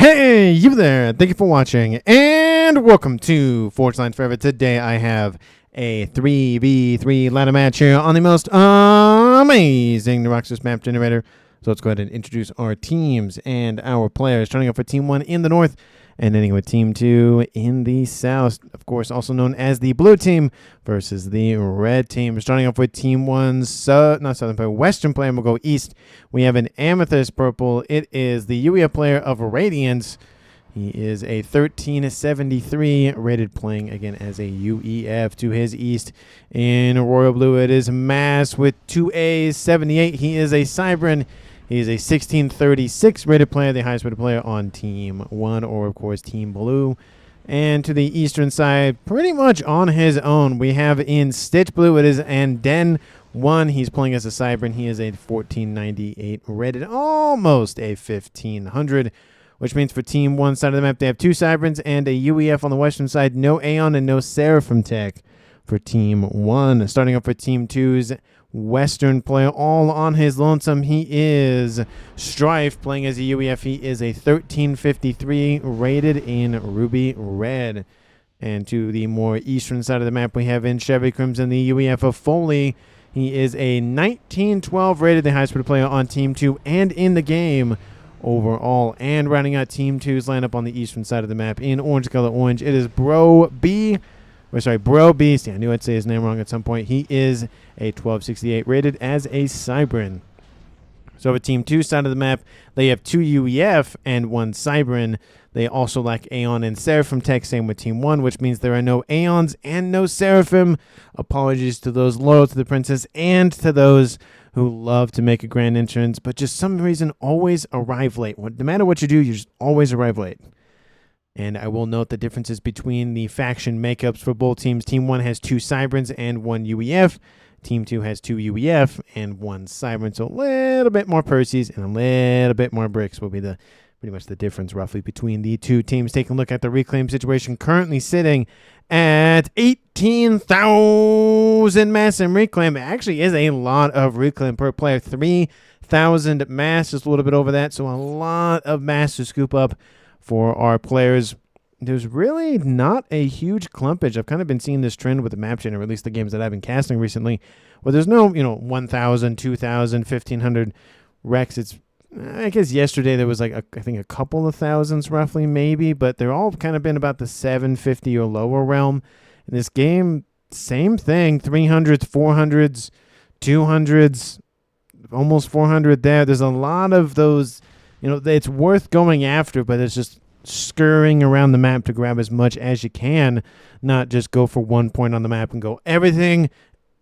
Hey, you there. Thank you for watching, and welcome to Forge Lines Forever. Today I have a 3v3 ladder match here on the most amazing Roxas map generator. So let's go ahead and introduce our teams and our players. Starting off with Team 1 in the north, and ending with Team 2 in the south. Of course, also known as the blue team versus the red team. Starting off with Team 1's western player. We'll go east. We have an amethyst purple. It is the UEF player of Radiance. He is a 1373 rated, playing again as a UEF. To his east in royal blue, it is Mass with 2 A's, 78. He is a Cybran. He is a 1636 rated player, the highest rated player on Team 1, or of course Team Blue. And to the eastern side, pretty much on his own, we have in Stitch Blue, it is Anden 1. He's playing as a Cybran. He is a 1498 rated, almost a 1500, which means for Team 1 side of the map, they have 2 Cybrans and a UEF on the western side. No Aeon and no Seraphim tech for Team 1. Starting off with Team 2's western player, all on his lonesome, he is Strife, playing as a UEF. He is a 1353 rated in ruby red. And to the more eastern side of the map, we have in Chevy Crimson the UEF of Foley. He is a 1912 rated, the highest rated player on Team 2 and in the game overall. And rounding out Team 2's lineup on the eastern side of the map in orange color orange, it is Bro Beast. I knew I'd say his name wrong at some point. He is a 1268 rated as a Cybran. So with Team 2 side of the map, they have 2 UEF and 1 Cybran. They also lack Aeon and Seraphim tech, same with Team 1, which means there are no Aeons and no Seraphim. Apologies to those loyal to the princess and to those who love to make a grand entrance, but just some reason always arrive late. No matter what you do, you just always arrive late. And I will note the differences between the faction makeups for both teams. Team 1 has 2 Cybrans and 1 UEF. Team 2 has 2 UEF and 1 Cybran. So a little bit more Perseus and a little bit more bricks will be pretty much the difference roughly between the two teams. Taking a look at the reclaim situation, currently sitting at 18,000 mass and reclaim. It actually is a lot of reclaim per player. 3,000 mass, just a little bit over that. So a lot of mass to scoop up for our players. There's really not a huge clumpage. I've kind of been seeing this trend with the map chain, or at least the games that I've been casting recently, where there's no, 1,000, 2,000, 1,500 wrecks. It's, I guess yesterday there was I think a couple of thousands roughly, maybe, but they're all kind of been about the 750 or lower realm. In this game, same thing, 300s, 400s, 200s, almost 400 there. There's a lot of those. It's worth going after, but it's just scurrying around the map to grab as much as you can, not just go for one point on the map and go everything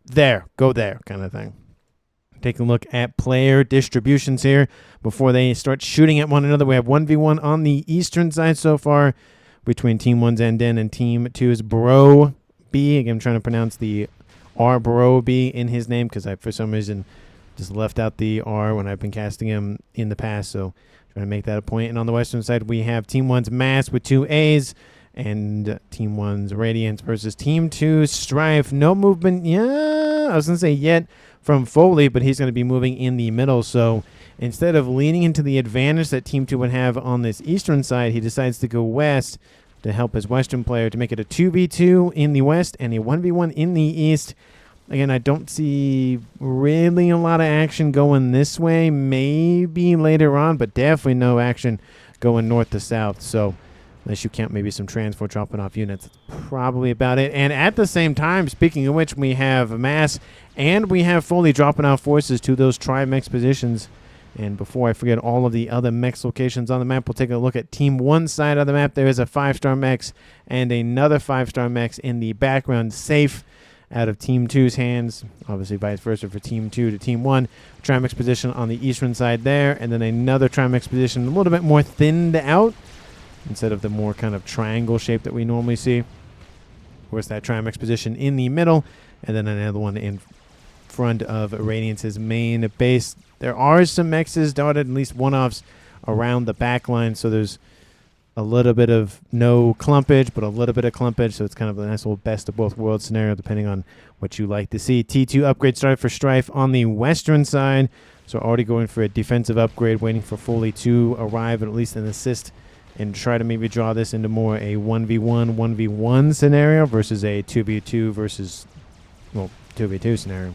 there, go there kind of thing. Taking a look at player distributions here before they start shooting at one another. We have 1v1 on the eastern side so far between Team 1's Anden and Team 2's Bro B. Again, I'm trying to pronounce the R Bro B in his name because I, for some reason, just left out the R when I've been casting him in the past, so trying to make that a point. And on the western side, we have Team 1's Mass with 2 A's and Team 1's Radiance versus Team 2's Strife. No movement, I was going to say yet from Foley, but he's going to be moving in the middle. So instead of leaning into the advantage that Team 2 would have on this eastern side, he decides to go west to help his western player to make it a 2v2 in the west and a 1v1 in the east. Again, I don't see really a lot of action going this way. Maybe later on, but definitely no action going north to south. So unless you count maybe some transport dropping off units, that's probably about it. And at the same time, speaking of which, we have Mass and we have Foley dropping out forces to those tri-mex positions. And before I forget all of the other mex locations on the map, we'll take a look at Team 1 side of the map. There is a 5-star mex and another 5-star mex in the background, safe out of Team 2's hands. Obviously vice versa for Team 2 to Team 1. Trimex position on the eastern side there, and then another Trimex position a little bit more thinned out instead of the more kind of triangle shape that we normally see. Of course, that Trimex position in the middle, and then another one in front of Radiance's main base. There are some mexes dotted, at least one-offs around the back line, so there's a little bit of no clumpage, but a little bit of clumpage, so it's kind of a nice little best of both worlds scenario, depending on what you like to see. T2 upgrade started for Strife on the western side, so already going for a defensive upgrade, waiting for Foley to arrive and at least an assist and try to maybe draw this into more a 1v1, 1v1 scenario versus a 2v2 versus, well, 2v2 scenario.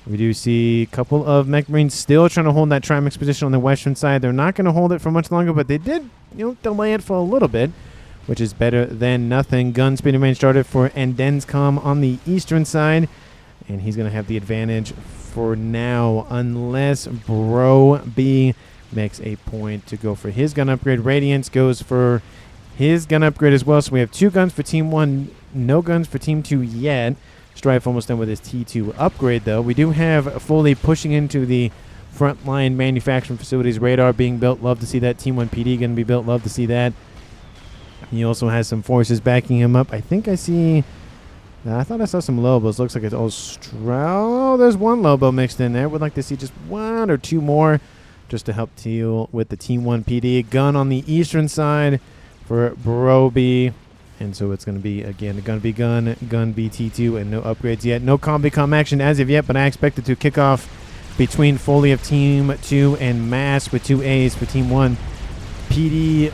We do see a couple of Mech Marines still trying to hold that Trimix position on the western side. They're not going to hold it for much longer, but they did, delay it for a little bit, which is better than nothing. Gun speed and range started for Endenscom on the eastern side, and he's going to have the advantage for now unless Bro B makes a point to go for his gun upgrade. Radiance goes for his gun upgrade as well, so we have 2 guns for Team 1, no guns for Team 2 yet. Strife almost done with his T2 upgrade, though. We do have Foley pushing into the frontline manufacturing facilities. Radar being built. Love to see that. Team 1 PD going to be built. Love to see that. He also has some forces backing him up. I think I see... I thought I saw some Lobos. Looks like it's all Oh, there's 1 Lobo mixed in there. Would like to see just 1 or 2 more just to help deal with the Team 1 PD. Gun on the eastern side for Broby. And so it's going to be, again, gun BT2, and no upgrades yet. No combi-com action as of yet, but I expect it to kick off between Foley of Team 2 and Mass with 2 A's for Team 1. PD,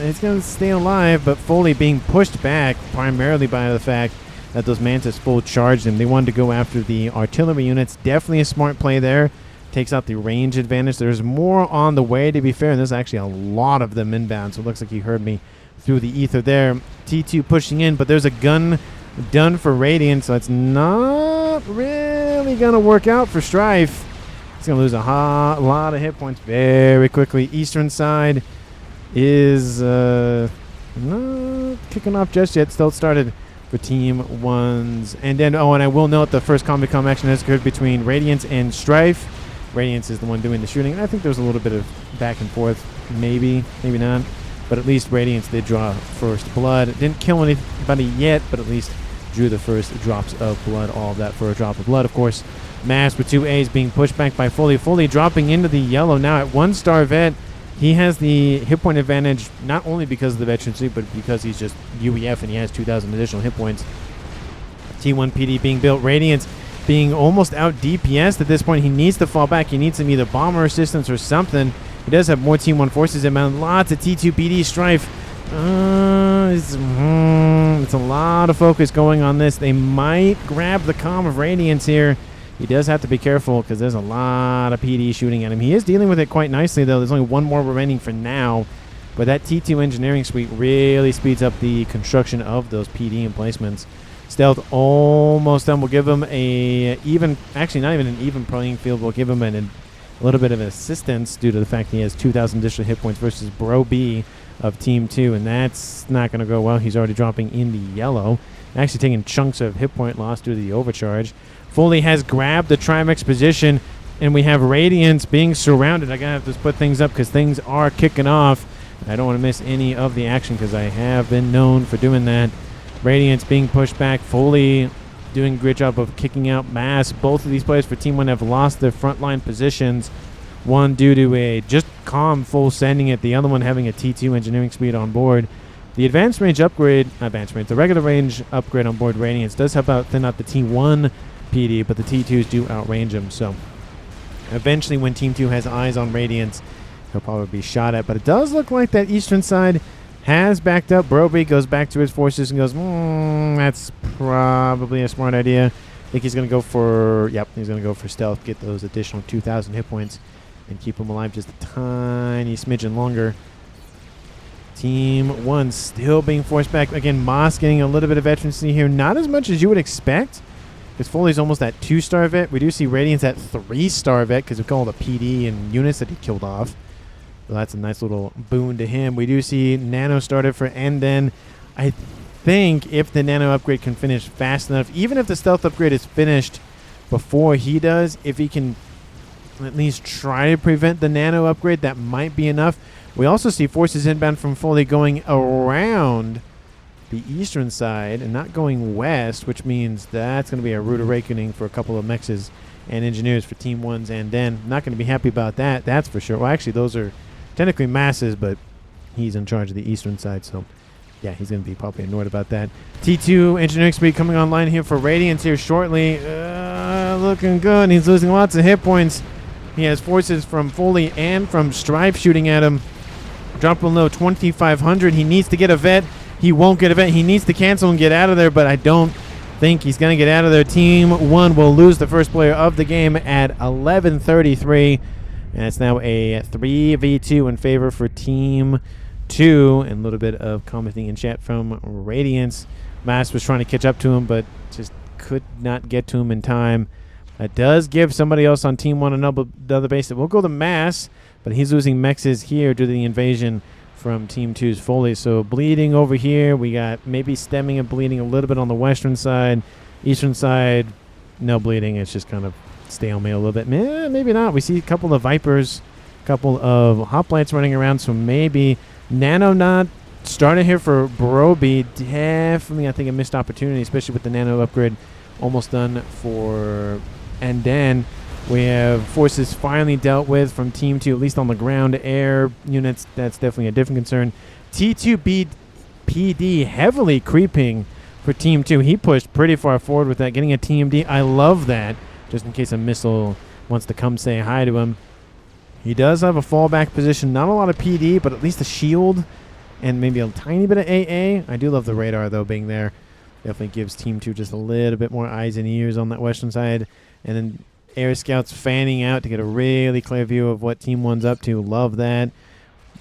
it's going to stay alive, but Foley being pushed back primarily by the fact that those Mantis full charged him. They wanted to go after the artillery units. Definitely a smart play there. Takes out the range advantage. There's more on the way, to be fair, and there's actually a lot of them inbound, so it looks like he heard me through the ether there. T2 pushing in, but there's a gun done for Radiant, so it's not really going to work out for Strife. He's going to lose a lot of hit points very quickly. Eastern side is not kicking off just yet. Still started for Team 1's. And then, and I will note the first combi-com action has occurred between Radiance and Strife. Radiance is the one doing the shooting. And I think there was a little bit of back and forth. Maybe not. But at least Radiance did draw first blood. Didn't kill anybody yet, but at least drew the first drops of blood. All of that for a drop of blood, of course. Mass with 2 A's being pushed back by Foley. Foley dropping into the yellow now at 1-star vet. He has the hit point advantage not only because of the veterancy, but because he's just UEF and he has 2,000 additional hit points. T1 PD being built. Radiance being almost out DPS at this point. He needs to fall back. He needs some either bomber assistance or something. He does have more Team 1 forces inbound. Lots of T2 PD Strife. It's a lot of focus going on this. They might grab the Calm of Radiance here. He does have to be careful because there's a lot of PD shooting at him. He is dealing with it quite nicely, though. There's only 1 more remaining for now. But that T2 engineering suite really speeds up the construction of those PD emplacements. Stealth almost done. We'll give him a even, actually not even an even playing field. We'll give him a little bit of assistance due to the fact he has 2,000 additional hit points versus Bro B of Team 2. And that's not going to go well. He's already dropping in the yellow. Actually taking chunks of hit point loss due to the overcharge. Foley has grabbed the Trimex position, and we have Radiance being surrounded. I gotta have to put things up because things are kicking off. I don't want to miss any of the action because I have been known for doing that. Radiance being pushed back. Foley doing a great job of kicking out Mass. Both of these players for Team 1 have lost their frontline positions. One due to a just calm full sending it. The other one having a T2 engineering speed on board. The advanced range upgrade, the regular range upgrade on board Radiance does help out thin out the T1 PD, but the T2s do outrange him. So eventually when Team 2 has eyes on Radiance, he'll probably be shot at. But it does look like that eastern side has backed up. Broby goes back to his forces and goes, that's probably a smart idea. I think he's going to go for, he's going to go for stealth, get those additional 2,000 hit points, and keep him alive just a tiny smidgen longer. Team 1 still being forced back. Again, Moss getting a little bit of veterancy here. Not as much as you would expect, because Foley's almost at 2-star vet. We do see Radiance at 3-star vet because of all the PD and units that he killed off. So that's a nice little boon to him. We do see Nano started for Enden. I think if the Nano upgrade can finish fast enough, even if the stealth upgrade is finished before he does, if he can at least try to prevent the Nano upgrade, that might be enough. We also see forces inbound from Foley going around the eastern side and not going west, which means that's going to be a rude awakening for a couple of mexes and engineers for Team 1's and Den. Not going to be happy about that, that's for sure. Well, actually, those are technically masses, but he's in charge of the eastern side, so yeah, he's going to be probably annoyed about that. T2 engineering speed coming online here for Radiance here shortly. Looking good. He's losing lots of hit points. He has forces from Foley and from Strife shooting at him. Drop below 2,500. He needs to get a vet. He won't get a vet. He needs to cancel and get out of there, but I don't think he's going to get out of there. Team 1 will lose the first player of the game at 11:33. And it's now a 3v2 in favor for Team 2. And a little bit of commenting in chat from Radiance. Mass was trying to catch up to him, but just could not get to him in time. That does give somebody else on Team 1 another base. It will go to Mass, but he's losing mexes here due to the invasion from Team 2's Foley. So bleeding over here. We got maybe stemming and bleeding a little bit on the western side. Eastern side, no bleeding. It's just kind of stalemate a little bit. Maybe not. We see a couple of Vipers, a couple of Hoplites running around. So maybe Nano not starting here for Broby. Definitely, I think, a missed opportunity, especially with the Nano upgrade almost done for. And then we have forces finally dealt with from Team 2, at least on the ground. Air units, that's definitely a different concern. T2B PD heavily creeping for Team 2. He pushed pretty far forward with that, getting a TMD. I love that, just in case a missile wants to come say hi to him. He does have a fallback position. Not a lot of PD, but at least a shield and maybe a tiny bit of AA. I do love the radar, though, being there. Definitely gives Team 2 just a little bit more eyes and ears on that western side. And then air scouts fanning out to get a really clear view of what Team 1's up to. Love that.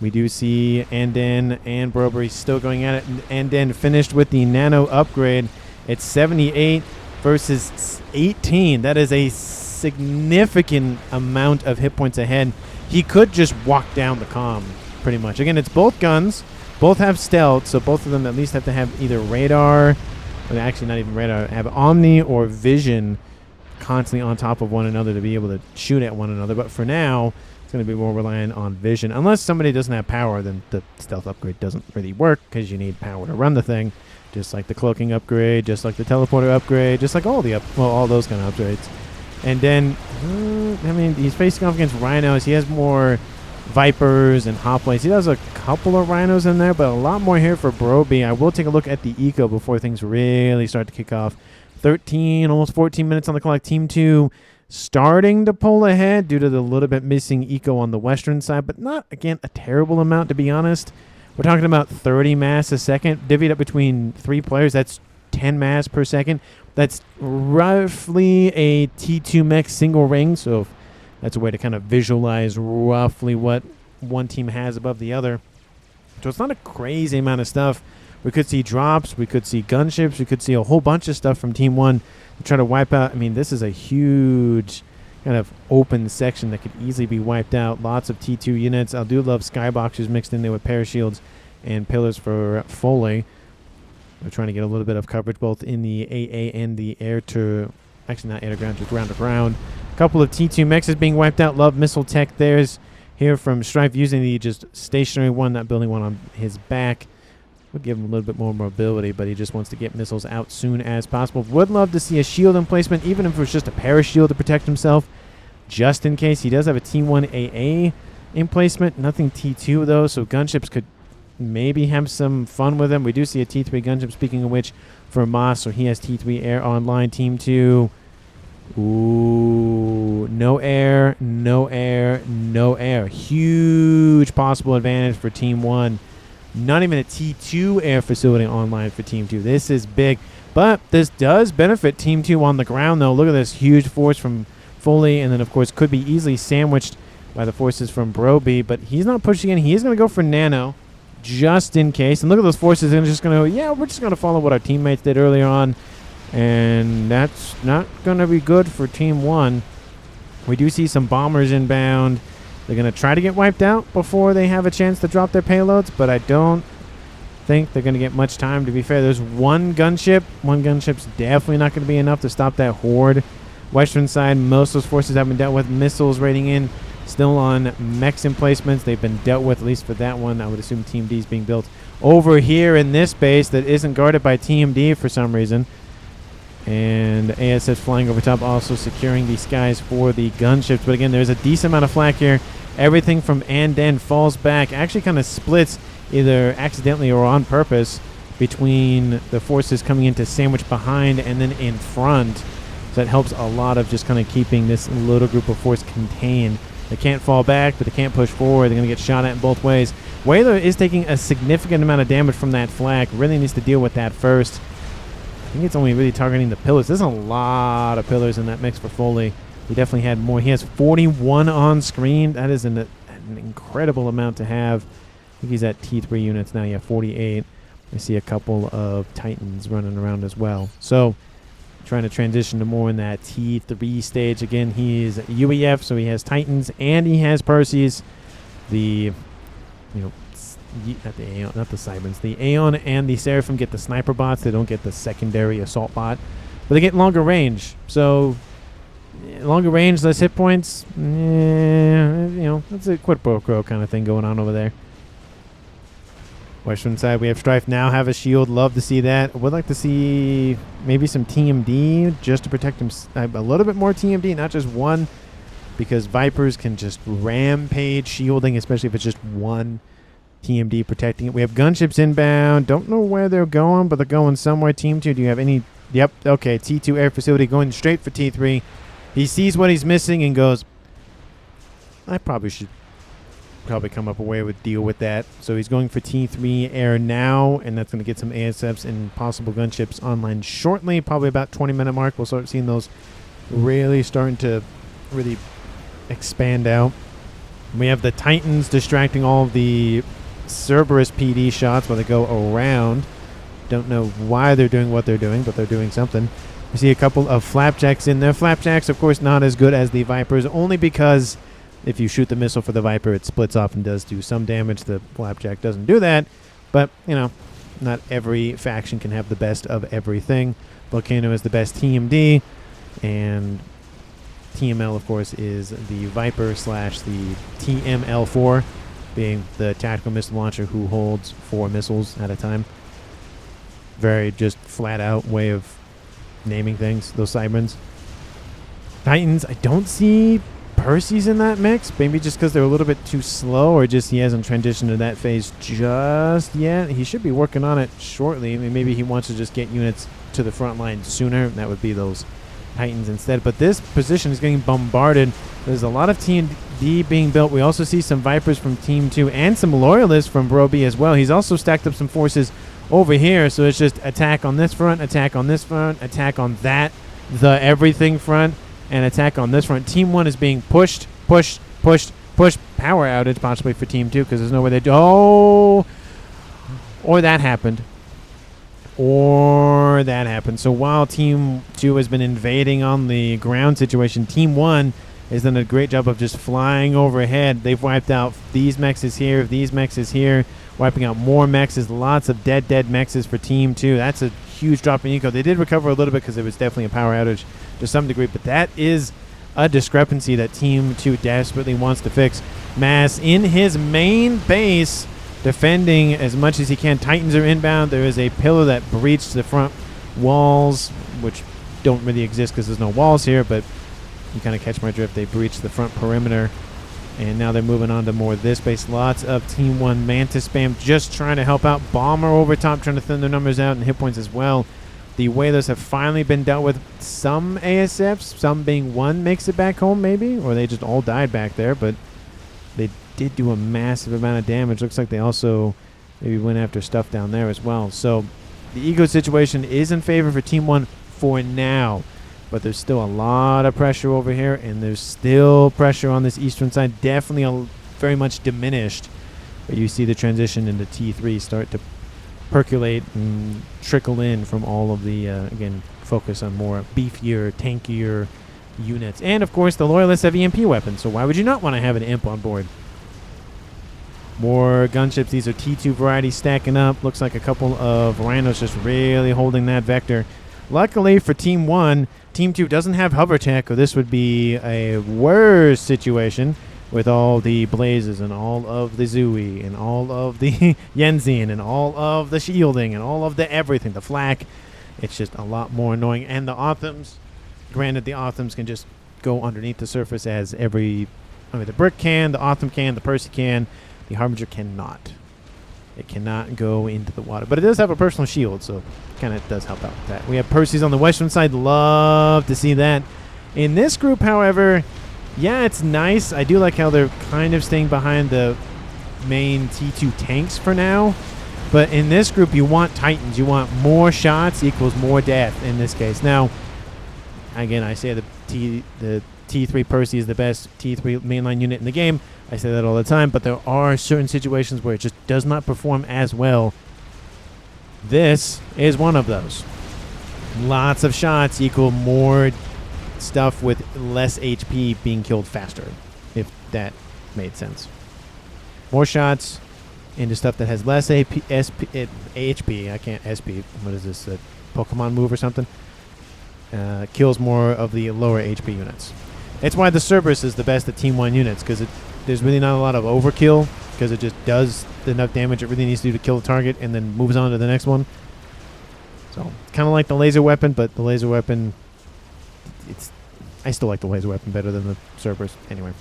We do see Anden and Brobery still going at it. And Anden finished with the Nano upgrade. It's 78 versus 18. That is a significant amount of hit points ahead. He could just walk down the comm, pretty much. Again, it's both guns. Both have stealth, so both of them at least have to have either radar, or actually not even radar, have Omni or Vision constantly on top of one another to be able to shoot at one another. But for now, it's going to be more reliant on Vision. Unless somebody doesn't have power, then the stealth upgrade doesn't really work because you need power to run the thing. Just like the cloaking upgrade, just like the teleporter upgrade, just like all those kind of upgrades. And then, I mean, he's facing off against Rhinos. He has more Vipers and Hoplites. He does a couple of Rhinos in there, but a lot more here for Broby. I will take a look at the eco before things really start to kick off. 13, almost 14 minutes on the clock. Team 2 starting to pull ahead due to the little bit missing eco on the western side, but not, again, a terrible amount, to be honest. We're talking about 30 mass a second, divvied up between 3 players. That's 10 mass per second. That's roughly a T2 mech single ring, so if that's a way to kind of visualize roughly what one team has above the other. So it's not a crazy amount of stuff. We could see drops, we could see gunships, we could see a whole bunch of stuff from Team 1 to try to wipe out. I mean, this is a huge kind of open section that could easily be wiped out. Lots of T2 units. I do love skyboxers mixed in there with parashields and pillars for Foley. We're trying to get a little bit of coverage both in the AA and the air to, actually not air to ground, just ground to ground. A couple of T2 mechs is being wiped out. Love missile tech. There's here from Strife using the just stationary one, not building one on his back. Would give him a little bit more mobility, but he just wants to get missiles out soon as possible. Would love to see a shield emplacement, even if it was just a parashield to protect himself, just in case. He does have a T1 AA emplacement. Nothing T2, though, so gunships could maybe have some fun with him. We do see a T3 gunship, speaking of which, for Moss, so he has T3 air online. Team 2, ooh, no air, no air, no air. Huge possible advantage for Team 1. Not even a T2 air facility online for Team 2. This is big, but this does benefit Team 2 on the ground, though. Look at this huge force from Foley, and then, of course, could be easily sandwiched by the forces from Broby, but he's not pushing in. He is going to go for Nano, just in case. And look at those forces, and just going to, yeah, we're just going to follow what our teammates did earlier on, and that's not going to be good for Team 1. We do see some bombers inbound. They're going to try to get wiped out before they have a chance to drop their payloads, but I don't think they're going to get much time, to be fair. There's one gunship. One gunship's definitely not going to be enough to stop that horde. Western side, most of those forces have been dealt with. Missiles raiding in, still on mechs emplacements. They've been dealt with, at least for that one. I would assume Team D is being built over here in this base that isn't guarded by Team D for some reason. And ASS flying over top, also securing the skies for the gunships. But again, there's a decent amount of flak here. Everything from Anden falls back, actually kind of splits either accidentally or on purpose between the forces coming in to sandwich behind and then in front. So that helps a lot of just kind of keeping this little group of force contained. They can't fall back, but they can't push forward. They're going to get shot at in both ways. Whaler is taking a significant amount of damage from that flak. Really needs to deal with that first. I think it's only really targeting the pillars. There's a lot of pillars in that mix for Foley. He definitely had more. He has 41 on screen. That is an incredible amount to have. I think he's at T3 units now. Yeah, 48. I see a couple of Titans running around as well. So trying to transition to more in that T3 stage. Again, he's UEF, so he has Titans and he has Perseus. The, not the Aeon, not the Cybers. The Aeon and the Seraphim get the sniper bots. They don't get the secondary assault bot, but they get longer range. So longer range, less hit points. That's a quid pro quo kind of thing going on over there. Western side, we have Strife now have a shield. Love to see that. Would like to see maybe some TMD just to protect him. A little bit more TMD, not just one, because Vipers can just rampage shielding, especially if it's just one TMD protecting it. We have gunships inbound. Don't know where they're going, but they're going somewhere. Team 2, do you have any? Yep, okay. T2 air facility going straight for T3. He sees what he's missing and goes, I probably should come up a way with deal with that. So he's going for T3 air now, and that's going to get some ASFs and possible gunships online shortly. Probably about 20-minute mark. We'll start seeing those really starting to really expand out. We have the Titans distracting all of the Cerberus PD shots while they go around. Don't know why they're doing what they're doing, but they're doing something. We see a couple of Flapjacks in there. Flapjacks, of course, not as good as the Vipers, only because if you shoot the missile for the Viper, it splits off and does do some damage. The Flapjack doesn't do that, but, not every faction can have the best of everything. Volcano is the best TMD, and TML, of course, is the Viper / the TML4, being the tactical missile launcher who holds 4 missiles at a time. Very just flat-out way of naming things, those Cybers. Titans, I don't see Percy's in that mix, maybe just because they're a little bit too slow, or just he hasn't transitioned to that phase just yet. He should be working on it shortly. I mean, maybe he wants to just get units to the front line sooner. That would be those Titans instead. But this position is getting bombarded. There's a lot of TND being built. We also see some Vipers from Team 2 and some Loyalists from Broby as well. He's also stacked up some forces over here, so it's just attack on this front, attack on this front, attack on that, the everything front, and attack on this front. Team 1 is being pushed. Power outage possibly for Team 2 because there's no way they do. Oh! Or that happened. So while Team 2 has been invading on the ground situation, Team 1 has done a great job of just flying overhead. They've wiped out these mexes here, these mexes here, wiping out more mexes. Lots of dead mexes for Team 2. That's a huge drop in eco. They did recover a little bit because it was definitely a power outage to some degree, but that is a discrepancy that Team 2 desperately wants to fix. Mass in his main base, defending as much as he can. Titans are inbound. There is a pillar that breached the front walls, which don't really exist because there's no walls here, but you kind of catch my drift. They breached the front perimeter, and now they're moving on to more of this base. Lots of Team 1 Mantis spam, just trying to help out. Bomber over top, trying to thin their numbers out and hit points as well. The Whalers have finally been dealt with. Some ASFs, some being one makes it back home maybe, or they just all died back there, but they did do a massive amount of damage. Looks like they also maybe went after stuff down there as well. So the ego situation is in favor for Team 1 for now, but there's still a lot of pressure over here, and there's still pressure on this eastern side. Definitely very much diminished, but you see the transition into T3 start to percolate and trickle in from all of the, again, focus on more beefier, tankier units. And, of course, the Loyalists have EMP weapons, so why would you not want to have an imp on board? More gunships. These are T2 variety stacking up. Looks like a couple of Rhinos just really holding that vector. Luckily for Team 1, Team 2 doesn't have hover tech, or this would be a worse situation with all the blazes and all of the Zooey and all of the Yenzian and all of the shielding and all of the everything, the flak. It's just a lot more annoying. And the Othams, granted, the Othams can just go underneath the surface as the Brick can, the Otham can, the Percy can. The Harbinger cannot. It cannot go into the water. But it does have a personal shield, so kind of does help out with that. We have Percy's on the western side. Love to see that. In this group, however, yeah, it's nice. I do like how they're kind of staying behind the main T2 tanks for now. But in this group, you want Titans. You want more shots equals more death in this case. Now, again, I say the T3 Percy is the best T3 mainline unit in the game. I say that all the time, but there are certain situations where it just does not perform as well. This is one of those. Lots of shots equal more stuff with less HP being killed faster, if that made sense. More shots into stuff that has less HP. I can't SP. What is this? A Pokemon move or something? Kills more of the lower HP units. It's why the Cerberus is the best at Team 1 units, because there's really not a lot of overkill, because it just does enough damage it really needs to do to kill the target and then moves on to the next one. So, kind of like the laser weapon, but the laser weapon, I still like the laser weapon better than the Cerberus. Anyway,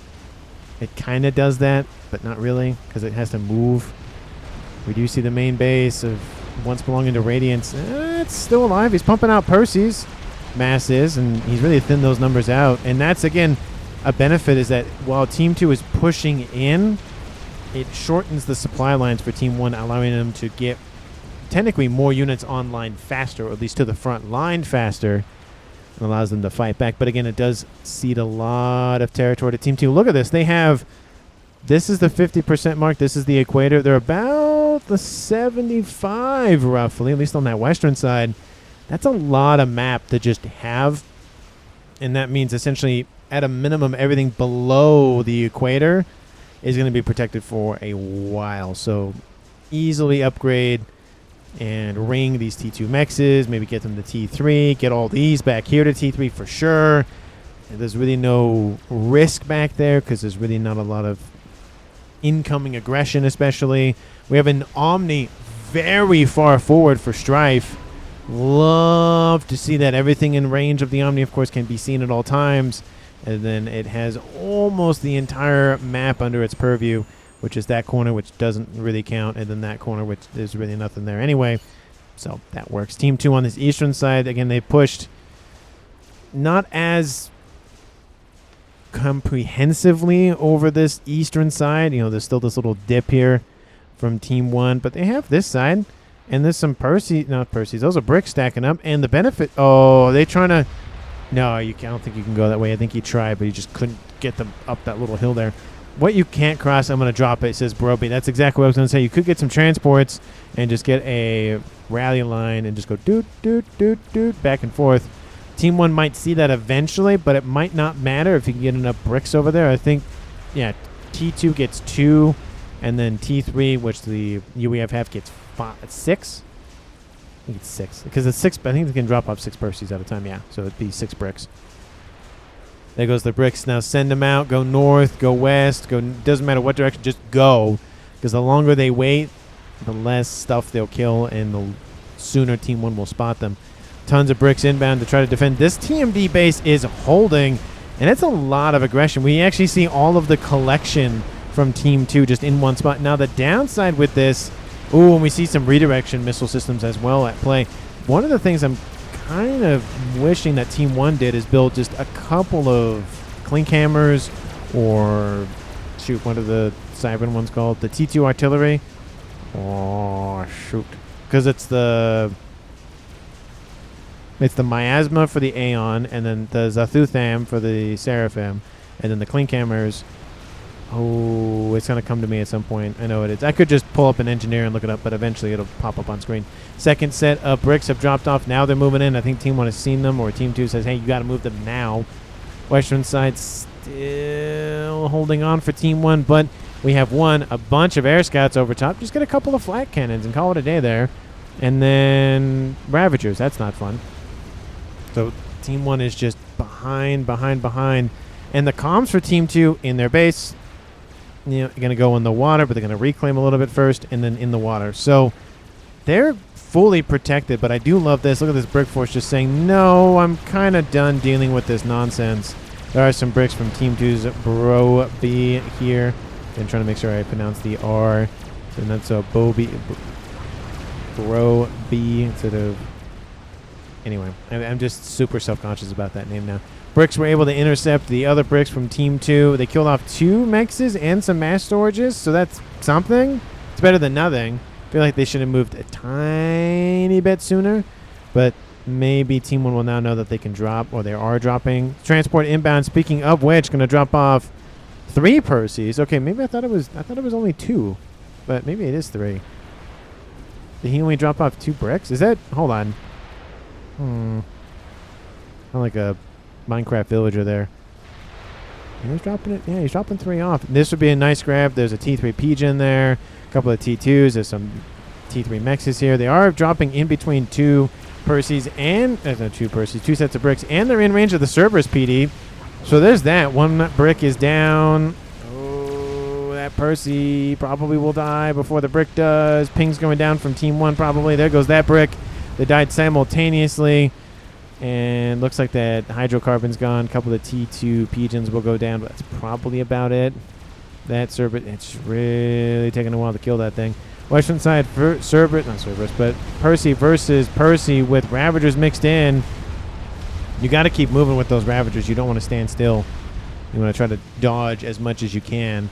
it kind of does that, but not really, because it has to move. We do see the main base of once belonging to Radiance. It's still alive. He's pumping out Percy's masses, and he's really thinned those numbers out. And that's, again, a benefit is that while Team 2 is pushing in, it shortens the supply lines for Team 1, allowing them to get technically more units online faster, or at least to the front line faster, and allows them to fight back. But again, it does cede a lot of territory to Team 2. Look at this. They have, this is the 50% mark. This is the equator. They're about the 75 roughly, at least on that western side. That's a lot of map to just have. And that means essentially, at a minimum, everything below the equator is going to be protected for a while. So easily upgrade and ring these T2 mexes, maybe get them to T3, get all these back here to T3 for sure. And there's really no risk back there because there's really not a lot of incoming aggression, especially. We have an Omni very far forward for Strife. Love to see that. Everything in range of the Omni, of course, can be seen at all times. And then it has almost the entire map under its purview, which is that corner, which doesn't really count, and then that corner, which there's really nothing there anyway. So that works. Team 2 on this eastern side, again, they pushed not as comprehensively over this eastern side. You know, there's still this little dip here from Team 1, but they have this side, and there's some not Percy's, those are bricks stacking up, and the benefit, oh, they trying to, no, I don't think you can go that way. I think he tried, but he just couldn't get them up that little hill there. What you can't cross, I'm going to drop it. It says Broby. That's exactly what I was going to say. You could get some transports and just get a rally line and just go doot, doot, doot, doot, back and forth. Team 1 might see that eventually, but it might not matter if you can get enough bricks over there. I think, yeah, T2 gets 2, and then T3, which the UEF half gets 6. I think it's 6. Because it's 6, I think they can drop off 6 Percies at a time, yeah. So it'd be 6 bricks. There goes the bricks. Now send them out. Go north. Go west. Go. Doesn't matter what direction. Just go. Because the longer they wait, the less stuff they'll kill, and the sooner Team 1 will spot them. Tons of bricks inbound to try to defend. This TMD base is holding, and it's a lot of aggression. We actually see all of the collection from Team 2 just in one spot. Now the downside with this, and we see some redirection missile systems as well at play. One of the things I'm kind of wishing that Team 1 did is build just a couple of clink hammers, or shoot, what are the Cybern ones called? The T2 artillery. Oh shoot, because it's the miasma for the Aeon, and then the Zathutham for the Seraphim, and then the clink hammers. Oh, it's going to come to me at some point. I know it is. I could just pull up an engineer and look it up, but eventually it'll pop up on screen. Second set of bricks have dropped off. Now they're moving in. I think Team 1 has seen them, or Team 2 says, hey, you got to move them now. Western side still holding on for Team 1, but we have a bunch of air scouts over top. Just get a couple of flat cannons and call it a day there. And then Ravagers. That's not fun. So Team 1 is just behind. And the comms for Team 2 in their base, you know, going to go in the water, but they're going to reclaim a little bit first and then in the water. So they're fully protected, but I do love this. Look at this brick force just saying, no, I'm kind of done dealing with this nonsense. There are some bricks from Team 2's Bro B here. I'm trying to make sure I pronounce the R. So that's a Bro B instead of... Anyway, I'm just super self-conscious about that name now. Bricks were able to intercept the other bricks from Team 2. They killed off 2 mexes and some mass storages, so that's something. It's better than nothing. I feel like they should have moved a tiny bit sooner, but maybe Team 1 will now know that they can drop, or they are dropping. Transport inbound, speaking of which, going to drop off 3 Perseus. Okay, maybe I thought it was only 2, but maybe it is 3. Did he only drop off 2 bricks? Is that, hold on. Kind of like a Minecraft villager there. And he's dropping it. Yeah, he's dropping 3 off. This would be a nice grab. There's a T3 Pigeon there, a couple of T2s. There's some T3 mexes here. They are dropping in between 2 Perseus and 2 Perseus, 2 sets of bricks, and they're in range of the Cerberus PD. So there's that. 1 brick is down. Oh, that Percy probably will die before the brick does. Ping's going down from Team 1 probably. There goes that brick. They died simultaneously. And looks like that hydrocarbon's gone. A couple of T2 Pigeons will go down, but that's probably about it. That Cerberus, it's really taking a while to kill that thing. Western side, Cerberus, not Cerberus, but Percy versus Percy with Ravagers mixed in. You got to keep moving with those Ravagers. You don't want to stand still. You want to try to dodge as much as you can.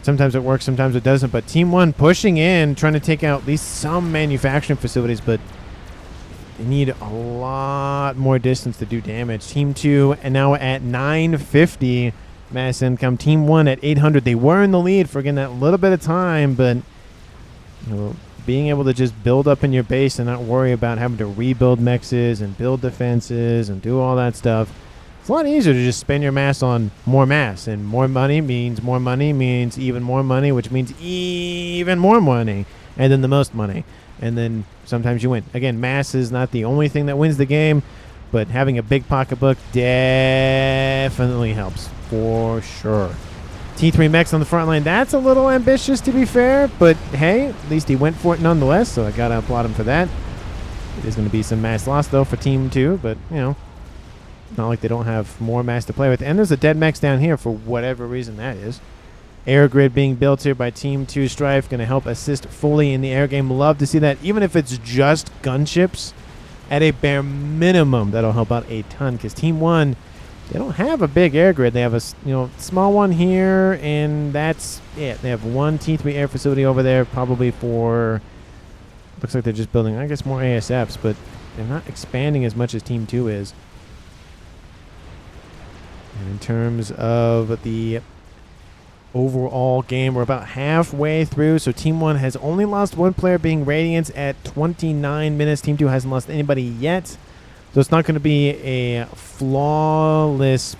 Sometimes it works, sometimes it doesn't. But Team 1 pushing in, trying to take out at least some manufacturing facilities, but they need a lot more distance to do damage. Team 2 and now at 950 mass income. Team 1 at 800. They were in the lead for, again, that little bit of time, but being able to just build up in your base and not worry about having to rebuild mexes and build defenses and do all that stuff. It's a lot easier to just spend your mass on more mass, and more money means even more money, which means even more money, and then the most money. And then sometimes you win. Again, mass is not the only thing that wins the game, but having a big pocketbook definitely helps, for sure. T3 Mex on the front line. That's a little ambitious, to be fair, but hey, at least he went for it nonetheless, so I got to applaud him for that. There's going to be some mass loss, though, for Team 2, but, not like they don't have more mass to play with. And there's a dead Mex down here for whatever reason that is. Air grid being built here by Team 2 Strife. Going to help assist fully in the air game. Love to see that. Even if it's just gunships, at a bare minimum, that'll help out a ton. Because Team 1, they don't have a big air grid. They have a small one here, and that's it. They have 1 T3 air facility over there, probably for... Looks like they're just building, I guess, more ASFs, but they're not expanding as much as Team 2 is. And in terms of the overall game, we're about halfway through, so Team 1 has only lost 1 player, being Radiance, at 29 minutes. Team 2 hasn't lost anybody yet, so it's not going to be a flawless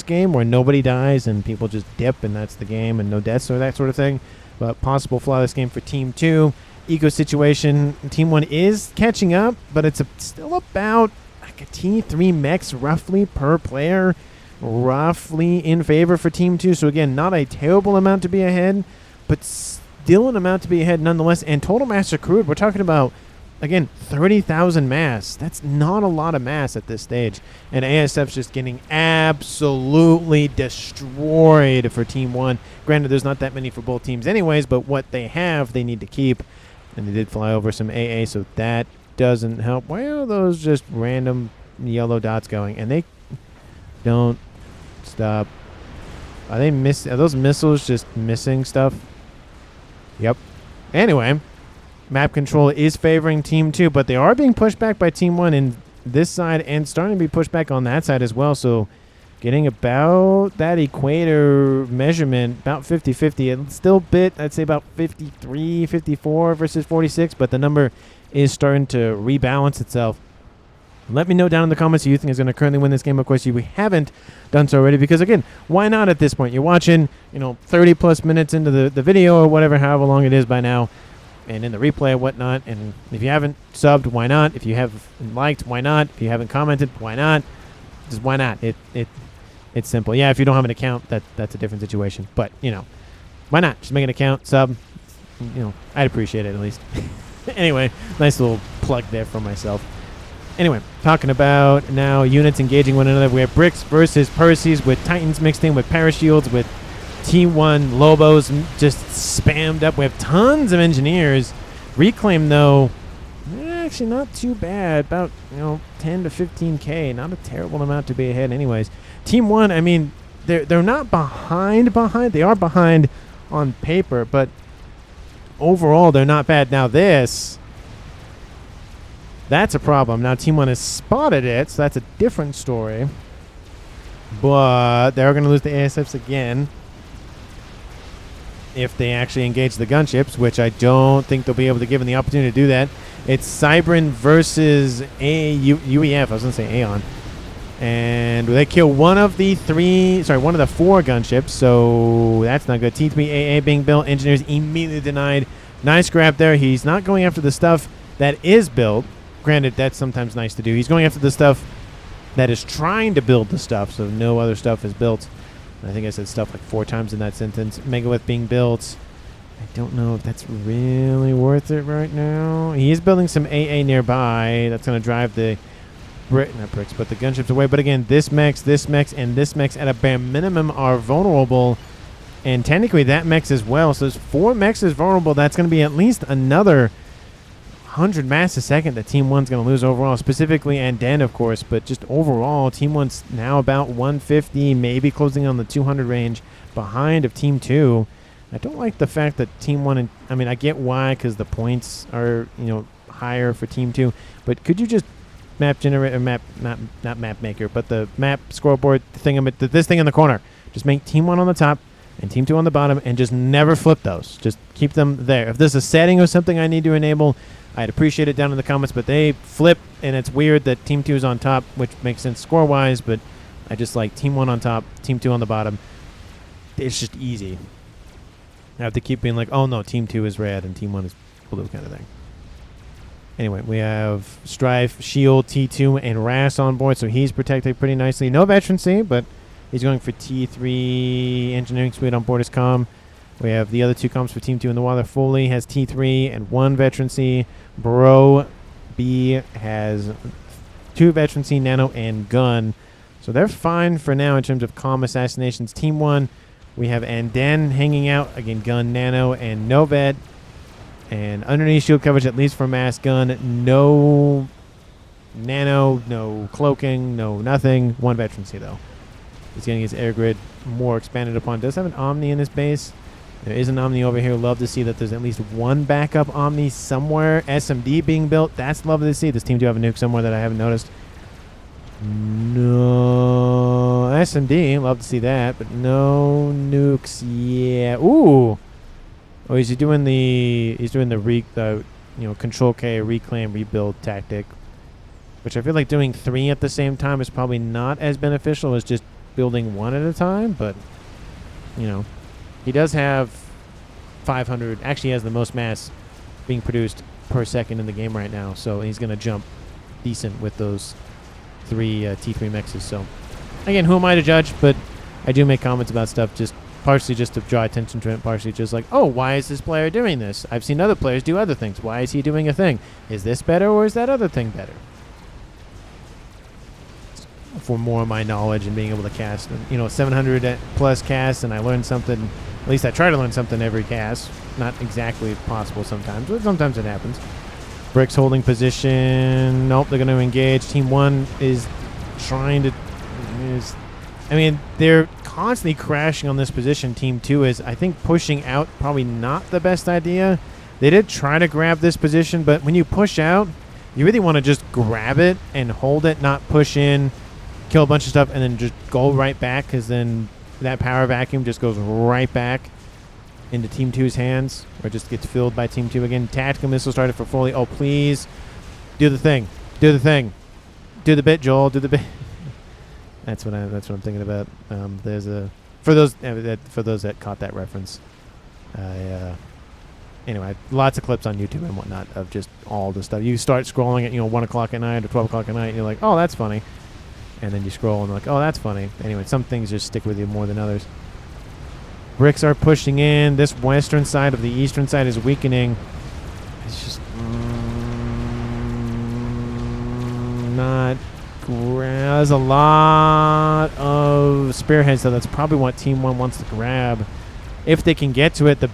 game where nobody dies and people just dip and that's the game and no deaths or that sort of thing, but possible flawless game for Team 2. Eco situation, Team 1 is catching up, but it's still about like a T3 mex roughly per player, roughly in favor for Team 2. So again, not a terrible amount to be ahead, but still an amount to be ahead nonetheless. And total mass accrued, we're talking about, again, 30,000 mass. That's not a lot of mass at this stage. And ASF's just getting absolutely destroyed for Team 1. Granted, there's not that many for both teams anyways, but what they have, they need to keep. And they did fly over some AA, so that doesn't help. Why are those just random yellow dots going? And they don't stop. Are those missiles just missing stuff? Yep. Anyway, map control is favoring Team 2, but they are being pushed back by Team 1 in this side and starting to be pushed back on that side as well. So getting about that equator measurement, about 50-50. It's still bit, I'd say about 53, 54 versus 46, but the number is starting to rebalance itself. Let me know down in the comments who you think is going to currently win this game. Of course, we haven't done so already because, again, why not at this point? You're watching, 30-plus minutes into the video or whatever, however long it is by now, and in the replay and whatnot. And if you haven't subbed, why not? If you have liked, why not? If you haven't commented, why not? Just why not? It's simple. Yeah, if you don't have an account, that's a different situation. But, why not? Just make an account, sub. I'd appreciate it at least. Anyway, nice little plug there for myself. Anyway, talking about now units engaging one another. We have Bricks versus Perseus with Titans mixed in with Parashields, with T1 Lobos just spammed up. We have tons of Engineers. Reclaim, though, actually not too bad. About 10 to 15K. Not a terrible amount to be ahead, anyways. Team 1, I mean, they're not behind. They are behind on paper, but overall they're not bad. Now that's a problem. Now Team 1 has spotted it, so that's a different story. But they're going to lose the ASFs again if they actually engage the gunships, which I don't think they'll be able to give them the opportunity to do that. It's Cybran versus UEF. I was going to say Aeon. And they kill one of the 4 gunships, so that's not good. T3 AA being built. Engineers immediately denied. Nice grab there. He's not going after the stuff that is built. Granted, that's sometimes nice to do. He's going after the stuff that is trying to build the stuff, so no other stuff is built. I think I said stuff like 4 times in that sentence. Megalith being built. I don't know if that's really worth it right now. He is building some AA nearby. That's going to drive the the gunships away. But again, this mechs, and this mechs at a bare minimum are vulnerable. And technically that mechs as well. So there's 4 mechs is vulnerable. That's going to be at least another 100 mass a second that Team 1's going to lose overall. Specifically Anden, of course. But just overall, Team 1's now about 150, maybe closing on the 200 range behind of Team 2. I don't like the fact that Team 1, I mean, I get why, because the points are, higher for Team 2. But could you just map generator, not map maker, but the map scoreboard thing, this thing in the corner. Just make Team 1 on the top and Team 2 on the bottom, and just never flip those. Just keep them there. If there's a setting or something I need to enable, I'd appreciate it down in the comments, but they flip, and it's weird that Team 2 is on top, which makes sense score-wise, but I just like Team 1 on top, Team 2 on the bottom. It's just easy. I have to keep being like, oh no, Team 2 is red and Team 1 is blue kind of thing. Anyway, we have Strife, Shield, T2, and Ras on board, so he's protected pretty nicely. No veterancy, but he's going for T3 Engineering Suite on board his comm. We have the other 2 comms for Team 2 in the water. Foley has T3 and 1 veterancy. Bro B has 2 veterancy, nano, and gun. So they're fine for now in terms of comm assassinations. Team 1, we have Anden hanging out. Again, gun, nano, and no vet. And underneath shield coverage, at least for mass gun, no nano, no cloaking, no nothing. 1 veterancy, though. He's getting his air grid more expanded upon. Does have an Omni in his base. There is an Omni over here. Love to see that there's at least 1 backup Omni somewhere. SMD being built. That's lovely to see. This team do have a nuke somewhere that I haven't noticed. No SMD. Love to see that, but no nukes. Yeah. Ooh. Oh, he's doing the Control K reclaim rebuild tactic, which I feel like doing 3 at the same time is probably not as beneficial as just building 1 at a time. But he does have 500. Actually, he has the most mass being produced per second in the game right now. So he's going to jump decent with those 3 T3 mexes. So again, who am I to judge? But I do make comments about stuff just partially just to draw attention to it, partially just like, oh, why is this player doing this? I've seen other players do other things. Why is he doing a thing? Is this better or is that other thing better? For more of my knowledge and being able to cast, 700 plus casts, and I learned something. At least I try to learn something every cast. Not exactly possible sometimes, but sometimes it happens. Bricks holding position. Nope, they're going to engage. Team 1 is trying to. They're constantly crashing on this position. Team 2 is, I think, pushing out. Probably not the best idea. They did try to grab this position, but when you push out, you really want to just grab it and hold it, not push in, kill a bunch of stuff, and then just go right back, because then that power vacuum just goes right back into Team 2's hands, or just gets filled by Team 2 again. Tactical missile started for Foley. Oh, please. Do the thing. Do the thing. Do the bit, Joel. Do the bit. That's what I'm thinking about. There's a for those that caught that reference. Anyway, lots of clips on YouTube and whatnot of just all the stuff. You start scrolling at 1 o'clock at night or 12 o'clock at night, and you're like, oh, that's funny, and then you scroll and you're like, oh, that's funny. Anyway, some things just stick with you more than others. Bricks are pushing in. This western side of the eastern side is weakening. It's just not. There's a lot of spearheads, so that's probably what Team 1 wants to grab. If they can get to it, the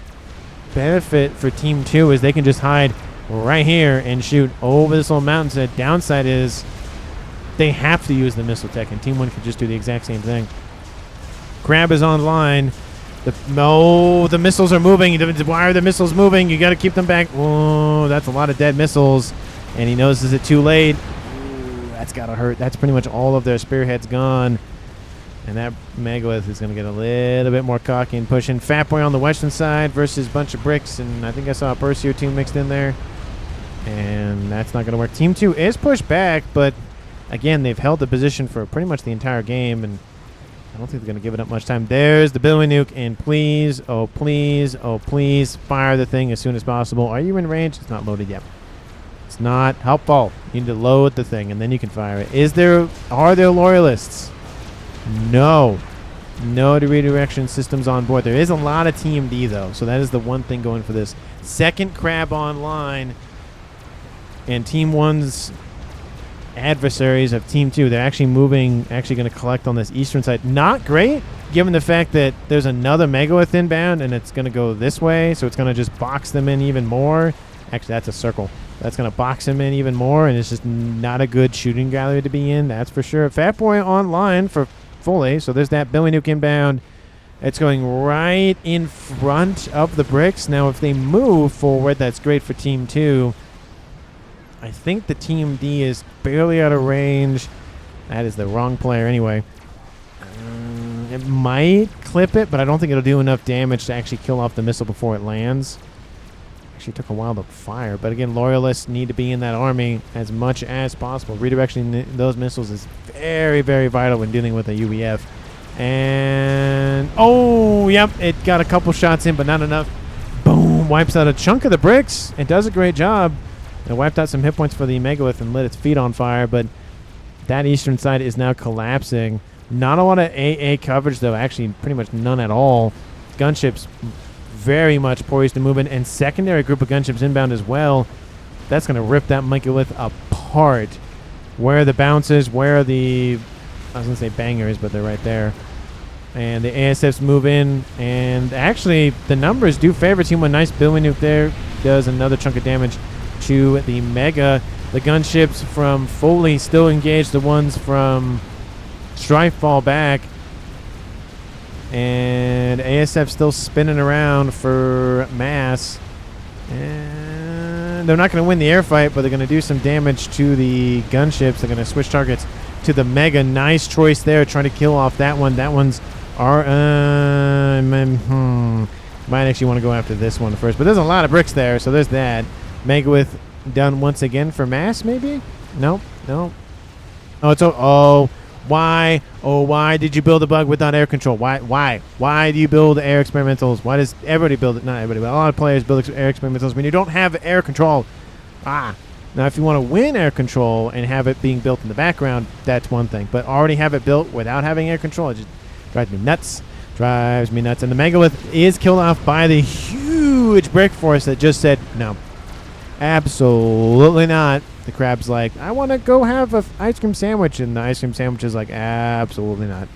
benefit for Team 2 is they can just hide right here and shoot over this little mountain. The downside is they have to use the missile tech, and Team 1 could just do the exact same thing. Crab is online. The missiles are moving. Why are the missiles moving? You got to keep them back. Oh, that's a lot of dead missiles. And he notices it too late. Ooh, that's got to hurt. That's pretty much all of their spearheads gone. And that Megalith is going to get a little bit more cocky and pushing. Fat Boy on the western side versus a bunch of bricks. And I think I saw a Perseer team mixed in there. And that's not going to work. Team 2 is pushed back, but again, they've held the position for pretty much the entire game. And I don't think they're going to give it up much time. There's the Billy Nuke, and please, oh please, oh please, fire the thing as soon as possible. Are you in range? It's not loaded yet. It's not helpful. You need to load the thing, and then you can fire it. Are there loyalists? No. No redirection systems on board. There is a lot of TMD, though, so that is the one thing going for this. Second crab online, and Team 1's adversaries of Team 2, they're actually moving, going to collect on this eastern side. Not great, given the fact that there's another Megalith inbound, and it's going to go this way, so it's going to just box them in even more. Actually, that's a circle. That's going to box them in even more, and it's just not a good shooting gallery to be in, that's for sure. Fat Boy online for fully, so there's that Billy Nuke inbound. It's going right in front of the bricks. Now, if they move forward, that's great for Team 2. I think the Team D is barely out of range. That is the wrong player anyway. It might clip it, but I don't think it'll do enough damage to actually kill off the missile before it lands. Actually took a while to fire, but again, loyalists need to be in that army as much as possible. Redirecting those missiles is very, very vital when dealing with a UEF. And, oh, yep, it got a couple shots in, but not enough. Boom, wipes out a chunk of the bricks. It does a great job. It wiped out some hit points for the Megalith and lit its feet on fire, but that eastern side is now collapsing. Not a lot of AA coverage, though. Actually, pretty much none at all. Gunships very much poised to move in, and secondary group of gunships inbound as well. That's going to rip that Megalith apart. Where are the bounces? Where are the... I was going to say bangers, but they're right there. And the ASFs move in, and actually, the numbers do favor Team 1. Nice Billy Nuke there. Does another chunk of damage to the Mega. The gunships from Foley still engaged. The ones from Strife fall back. And ASF still spinning around for mass. And they're not going to win the air fight, but they're going to do some damage to the gunships. They're going to switch targets to the Mega. Nice choice there, trying to kill off that one. That one's might actually want to go after this one first, but there's a lot of bricks there, so there's that. Megalith done once again for mass, maybe? Nope. Oh, it's why? Oh, why did you build a bug without air control? Why do you build air experimentals? Why does everybody build it? Not everybody, but a lot of players build air experimentals when you don't have air control. Now, if you want to win air control and have it being built in the background, that's one thing. But already have it built without having air control, it just drives me nuts. And the Megalith is killed off by the huge brick force that just said, no, absolutely not. The crab's like, I want to go have an ice cream sandwich. And the ice cream sandwich is like, absolutely not.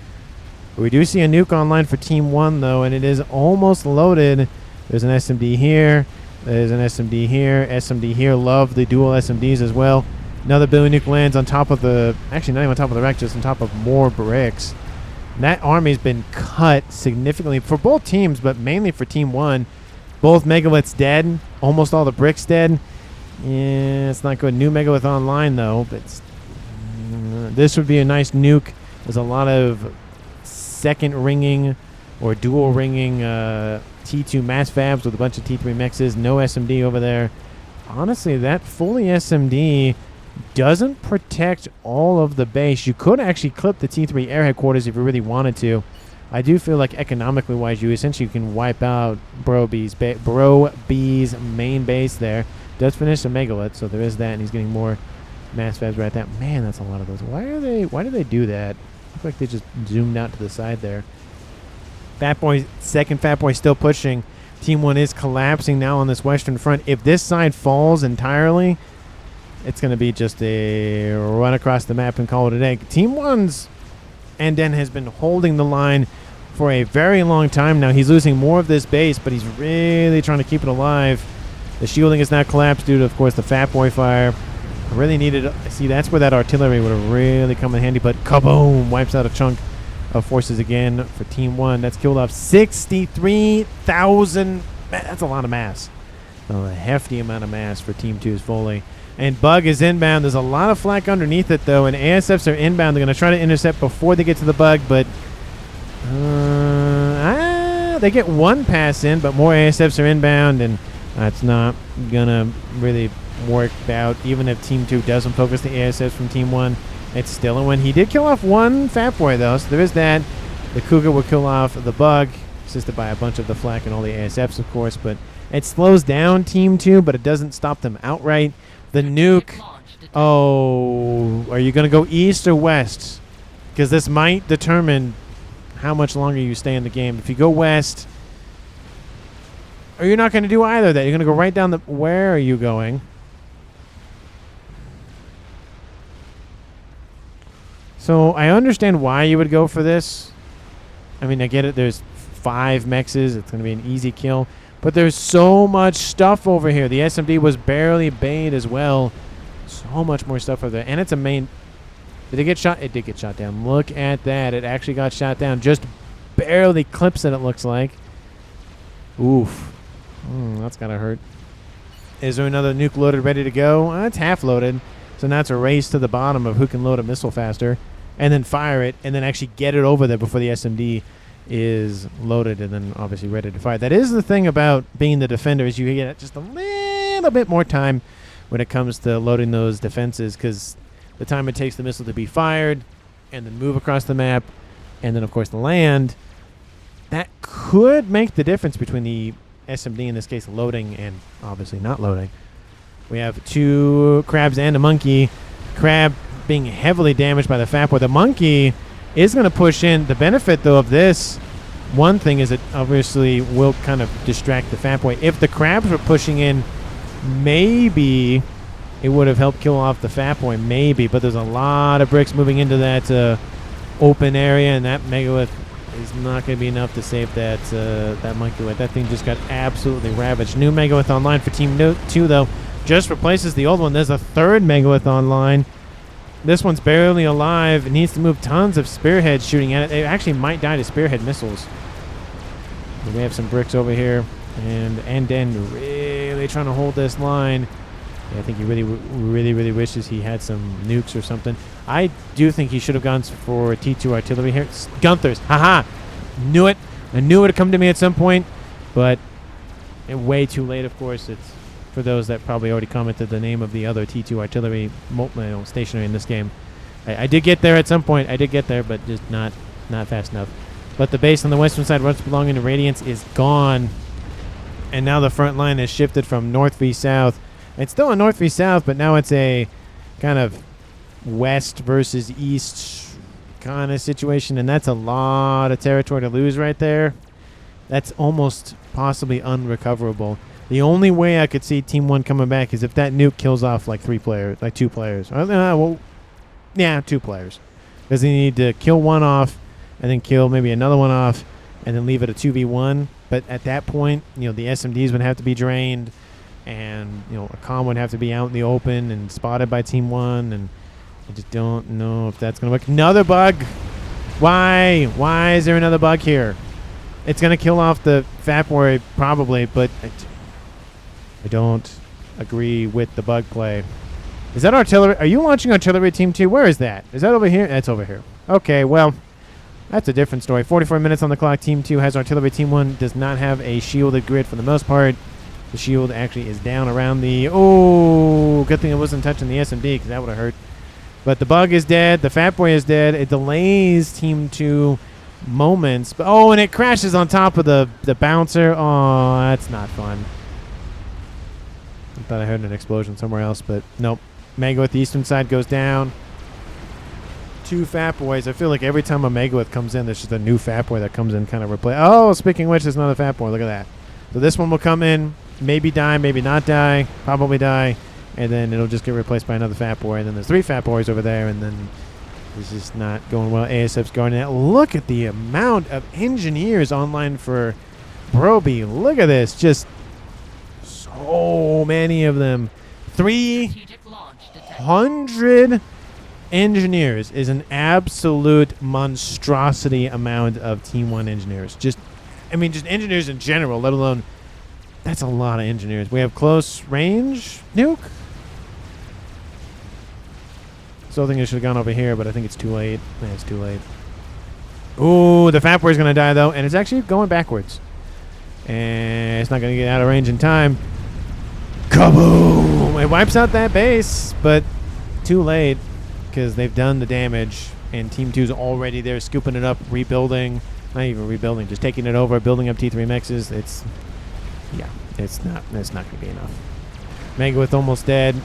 We do see a nuke online for Team 1, though, and it is almost loaded. There's an SMD here. There's an SMD here. SMD here. Love the dual SMDs as well. Another Billy Nuke lands on top of the... Actually, not even on top of the wreck, just on top of more bricks. And that army's been cut significantly for both teams, but mainly for Team 1. Both Megaliths dead. Almost all the bricks dead. Yeah, it's not good. New Megalith online, though. But this would be a nice nuke. There's a lot of second ringing or dual ringing T2 mass fabs with a bunch of T3 mexes. No SMD over there. Honestly, that fully SMD doesn't protect all of the base. You could actually clip the T3 air headquarters if you really wanted to. I do feel like economically wise, you essentially can wipe out Bro B's main base there. Does finish the Megalith, so there is that, and he's getting more mass fabs right there. Man, that's a lot of those. Why do they do that? Looks like they just zoomed out to the side there. Second Fat Boy still pushing. Team 1 is collapsing now on this western front. If this side falls entirely, it's going to be just a run across the map and call it a day. Team 1's Anden has been holding the line for a very long time now. He's losing more of this base, but he's really trying to keep it alive. The shielding is now collapsed due to, of course, the Fat Boy fire. I really needed... See, that's where that artillery would have really come in handy, but kaboom! Wipes out a chunk of forces again for Team 1. That's killed off 63,000... That's a lot of mass. A hefty amount of mass for Team 2's Foley. And Bug is inbound. There's a lot of flak underneath it, though, and ASFs are inbound. They're going to try to intercept before they get to the Bug, but... they get one pass in, but more ASFs are inbound, and that's not going to really work out. Even if Team 2 doesn't focus the ASFs from Team 1, it's still a win. He did kill off one Fat Boy, though, so there is that. The Cougar will kill off the Bug, assisted by a bunch of the flak and all the ASFs, of course, but it slows down Team 2, but it doesn't stop them outright. The Nuke, oh, are you going to go east or west? Because this might determine how much longer you stay in the game. If you go west, or you're not going to do either of that. You're going to go right down the... Where are you going? So I understand why you would go for this. I mean, I get it. There's 5 mexes. It's going to be an easy kill. But there's so much stuff over here. The SMD was barely bait as well. So much more stuff over there. And it's a main... Did it get shot? It did get shot down. Look at that. It actually got shot down. Just barely clips it, it looks like. Oof. That's got to hurt. Is there another nuke loaded, ready to go? It's half loaded. So now it's a race to the bottom of who can load a missile faster. And then fire it. And then actually get it over there before the SMD is loaded and then obviously ready to fire. That is the thing about being the defender, is you get just a little bit more time when it comes to loading those defenses, because the time it takes the missile to be fired and then move across the map and then, of course, the land, that could make the difference between the SMD, in this case, loading and obviously not loading. We have 2 crabs and a monkey. Crab being heavily damaged by the Fat Boy. The monkey is going to push in. The benefit, though, of this one thing is it obviously will kind of distract the Fat Boy. If the crabs were pushing in, maybe it would have helped kill off the Fat Boy, maybe. But there's a lot of bricks moving into that open area, and that megalith is not going to be enough to save that that monkey. That thing just got absolutely ravaged. New megalith online for Team 2, though. Just replaces the old one. There's a 3rd megalith online. This one's barely alive. It needs to move tons of spearheads shooting at it. It actually might die to spearhead missiles. We have some bricks over here. And Enden really trying to hold this line. Yeah, I think he really wishes he had some nukes or something. I do think he should have gone for T2 artillery here. Gunthers. Haha. Knew it. I knew it would come to me at some point. But way too late, of course. It's for those that probably already commented the name of the other T2 artillery stationary in this game. I did get there at some point. I did get there, but just not fast enough. But the base on the western side, once belonging to Radiance, is gone. And now the front line has shifted from north v south. It's still a north v south, but now it's a kind of west versus east kind of situation. And that's a lot of territory to lose right there. That's almost possibly unrecoverable. The only way I could see Team 1 coming back is if that nuke kills off like 2 players. Well, yeah, 2 players. Because they need to kill one off and then kill maybe another one off and then leave it a 2v1. But at that point, the SMDs would have to be drained, and a comm would have to be out in the open and spotted by Team 1, and I just don't know if that's going to work. Another bug! Why? Why is there another bug here? It's going to kill off the Fat Boy probably, but I don't agree with the bug play. Is that artillery? Are you launching artillery Team 2? Where is that? Is that over here? That's over here. Okay, well, that's a different story. 44 minutes on the clock. Team 2 has artillery. Team 1 does not have a shielded grid for the most part. The shield actually is down around the... Oh, good thing it wasn't touching the SMD, because that would have hurt. But the bug is dead. The Fat Boy is dead. It delays Team 2 moments. But, oh, and it crashes on top of the bouncer. Oh, that's not fun. I thought I heard an explosion somewhere else, but nope. Megalith, the eastern side, goes down. 2 Fat Boys. I feel like every time a Megalith comes in, there's just a new Fat Boy that comes in, kind of replace. Oh, speaking of which, there's another Fat Boy. Look at that. So this one will come in, maybe die, maybe not die, probably die, and then it'll just get replaced by another Fat Boy. And then there's 3 Fat Boys over there, and then it's just not going well. ASF's going in. Look at the amount of engineers online for Broby. Look at this. Just so so many of them. 300 engineers is an absolute monstrosity amount of Team 1 engineers. Just engineers in general, let alone, that's a lot of engineers. We have close range nuke. Still think I should have gone over here, but I think it's too late. Yeah, it's too late. Ooh, the FAF is going to die, though, and it's actually going backwards. And it's not going to get out of range in time. Kaboom! It wipes out that base, but too late because they've done the damage, and Team 2's already there scooping it up, rebuilding. Not even rebuilding, just taking it over, building up T3 mexes. It's not going to be enough. Megawith almost dead.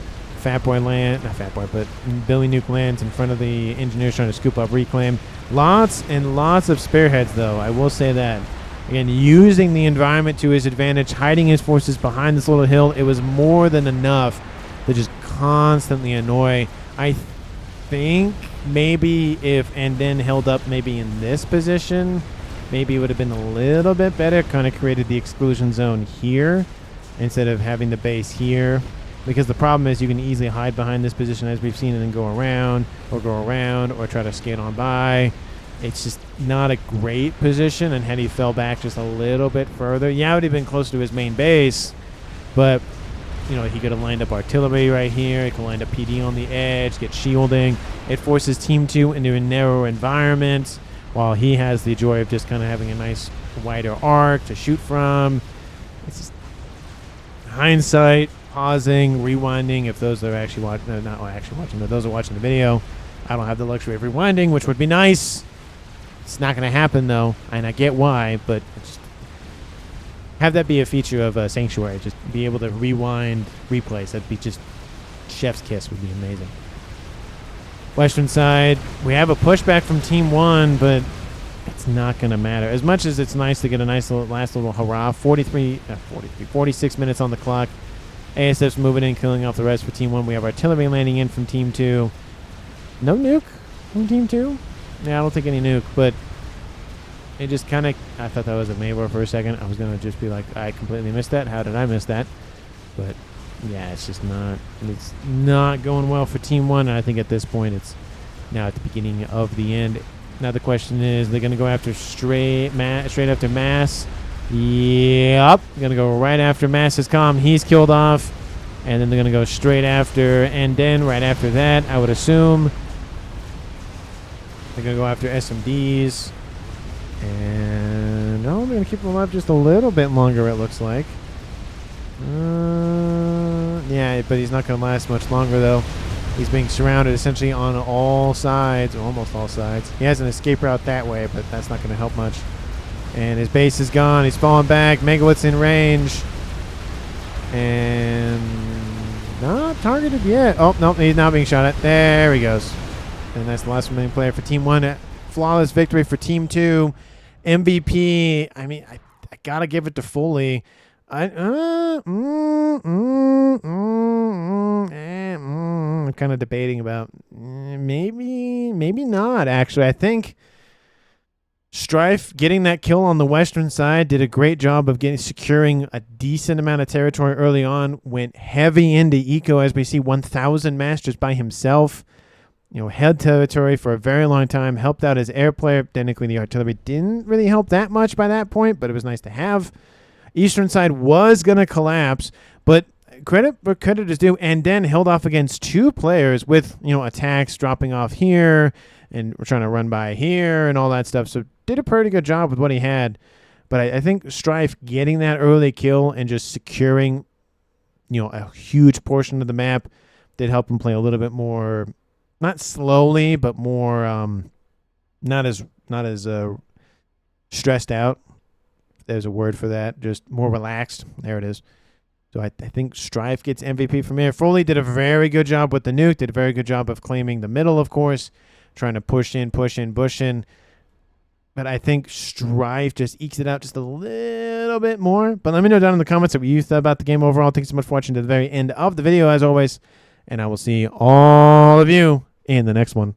Not Fatboy, but Billy Nuke lands in front of the engineers trying to scoop up reclaim. Lots and lots of spearheads, though. I will say that. Again, using the environment to his advantage, hiding his forces behind this little hill. It was more than enough to just constantly annoy. I think maybe if Anden held up maybe in this position, maybe it would have been a little bit better. Kind of created the exclusion zone here instead of having the base here. Because the problem is you can easily hide behind this position as we've seen and then go around or try to skate on by. It's just not a great position, and had he fell back just a little bit further, it would have been close to his main base, but he could have lined up artillery right here. He could line up PD on the edge, get shielding. It forces Team 2 into a narrow environment while he has the joy of just kind of having a nice wider arc to shoot from. It's just hindsight. Pausing, rewinding, if those that are actually watching, not actually watching, but those are watching the video. I don't have the luxury of rewinding, which would be nice. It's not going to happen, though, and I get why, but just have that be a feature of Sanctuary. Just be able to rewind replays. That'd be just chef's kiss, would be amazing. Western side, we have a pushback from Team 1, but it's not going to matter. As much as it's nice to get a nice last little hurrah, 46 minutes on the clock. ASF's moving in, killing off the rest for Team 1. We have artillery landing in from Team 2. No nuke from Team 2? Yeah, I don't think any nuke, but it just kind of... I thought that was a Maybor for a second. I was going to just be like, I completely missed that. How did I miss that? But, yeah, it's just not... It's not going well for Team 1, and I think at this point it's now at the beginning of the end. Now the question is, they're going to go after straight after Mass. Yep, gonna go right after Mass's Calm. He's killed off, and then they're gonna go straight after, and then right after that, I would assume they're gonna go after SMDs, and no, they're gonna keep them alive just a little bit longer. It looks like. Yeah, but he's not gonna last much longer though. He's being surrounded essentially on all sides, or almost all sides. He has an escape route that way, but that's not gonna help much. And his base is gone. He's falling back. Megawith's in range. And not targeted yet. Oh, no, he's not being shot at. There he goes. And that's the last remaining player for Team 1. Flawless victory for Team 2. MVP. I mean, I got to give it to Foley. I'm kind of debating about maybe not, actually. I think Strife getting that kill on the western side did a great job of securing a decent amount of territory early on. Went heavy into eco, as we see 1,000 masters by himself. Held territory for a very long time. Helped out his air player. Technically, the artillery didn't really help that much by that point, but it was nice to have. Eastern side was going to collapse, but credit where credit is due, and then held off against 2 players with attacks dropping off here, and we're trying to run by here and all that stuff. So did a pretty good job with what he had. But I think Strife getting that early kill and just securing, a huge portion of the map did help him play a little bit more, not slowly, but more, not as stressed out. There's a word for that. Just more relaxed. There it is. So I think Strife gets MVP from here. Foley did a very good job with the nuke. Did a very good job of claiming the middle, of course. Trying to push in. But I think Strife just ekes it out just a little bit more. But let me know down in the comments what you thought about the game overall. Thanks so much for watching to the very end of the video, as always. And I will see all of you in the next one.